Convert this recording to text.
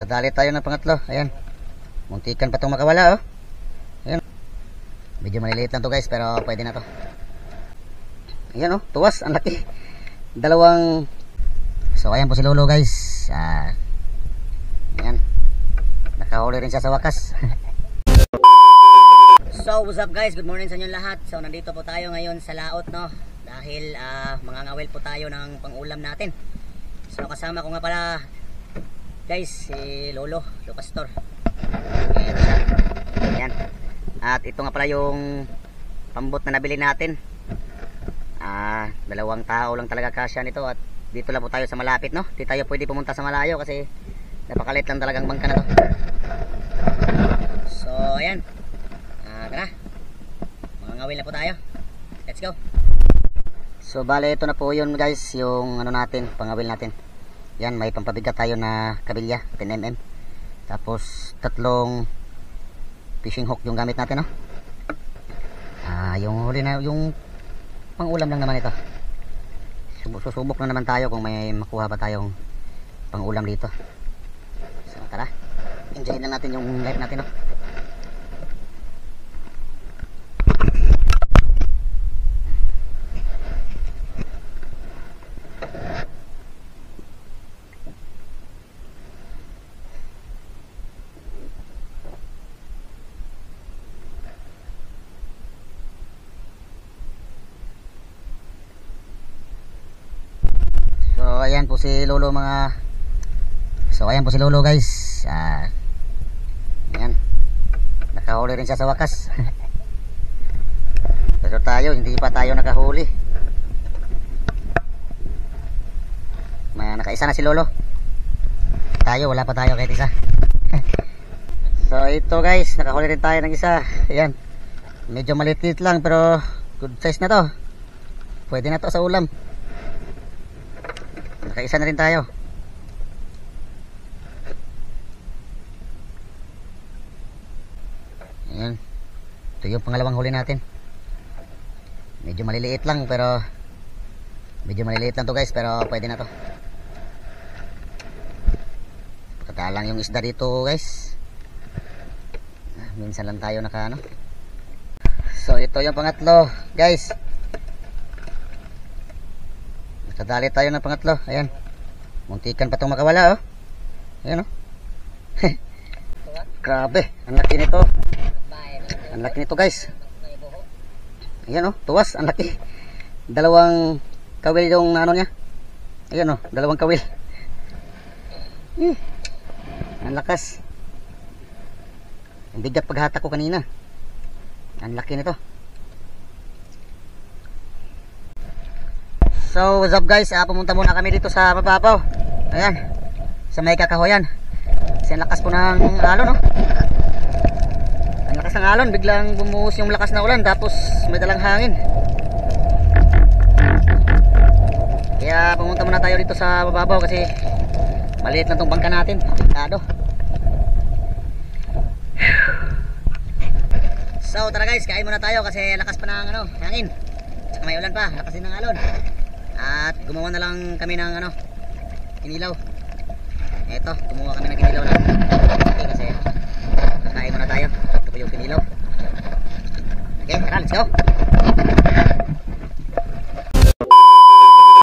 Dali tayo ng pangatlo. Ayan. Muntikan pa itong makawala, oh. Ayan. Medyo maliliit lang to guys, pero pwede na to. Ayan, oh. Tuwas. Ang laki. Dalawang. So, ayan po si Lolo guys. Ayan. Nakahuli rin siya sa wakas. So, what's up guys? Good morning sa inyo lahat. So, nandito po tayo ngayon sa laot, no? Dahil mangangawil po tayo ng pang-ulam natin. So, kasama ko nga pala guys, si Lolo Pastor. Ayan siya. Ayan. At ito nga pala yung pambot na nabili natin. Dalawang tao lang talaga kasya nito. At dito lang po tayo sa malapit, no? Di tayo pwede pumunta sa malayo kasi napakalit lang talagang bangka na to. So, ayan. Tara. Mangangawil na po tayo. Let's go. So, bale ito na po yun guys, yung ano natin, pangawil natin. Yan, may pampabigat tayo na kabilya, 10mm. Tapos, 3 fishing hook yung gamit natin, no? Yung huli na, yung pang-ulam lang naman ito. Susubok na naman tayo kung may makuha pa tayong pang-ulam dito. So, tara. Enjoy lang natin yung life natin, no? So ayan po si Lolo mga. So ayan po si Lolo guys. Ayan. Nakahuli rin siya sa wakas. Pero tayo hindi pa tayo nakahuli. May nakaisa na si Lolo. Tayo wala pa tayo kahit isa. So ito guys, nakahuli rin tayo ng isa. Ayan. Medyo maliit lang pero good size na to. Pwede na to sa ulam. Nakaisa na rin tayo. Ayan. Ito yung pangalawang huli natin. Medyo maliliit lang pero medyo maliliit lang to guys, pero pwede na to. Pagkatalang yung isda dito guys. Minsan lang tayo naka ano. So ito yung pangatlo guys. Nakadali tayo ng pangatlo. Ayan. Muntikan pa itong makawala, oh. Ayan, oh. Grabe. Ang laki nito. Ang laki nito, guys. Ayan, oh. Tuwas. Ang laki. Dalawang kawil yung ano niya. Ayan, oh. Dalawang kawil. Ang lakas. Ang bigat paghatak ko kanina. Ang laki nito. So what's up guys, pumunta muna kami dito sa mababaw. Ayan, sa may kakahoyan. Kasi ang lakas po ng alon, no? Ang lakas ng alon, biglang bumuhos yung lakas na ulan. Tapos may dalang hangin. Kaya pumunta muna tayo dito sa mababaw kasi maliit lang tong bangka natin. Delikado. So tara guys, kain muna tayo kasi lakas pa ng ano, hangin. Saka may ulan pa, lakas din ng alon. At gumawa na lang kami ng ano, kinilaw. Eto, gumawa kami ng kinilaw na okay, kasi kakain muna tayo. Ito po yung kinilaw. Okay, tara, let's go.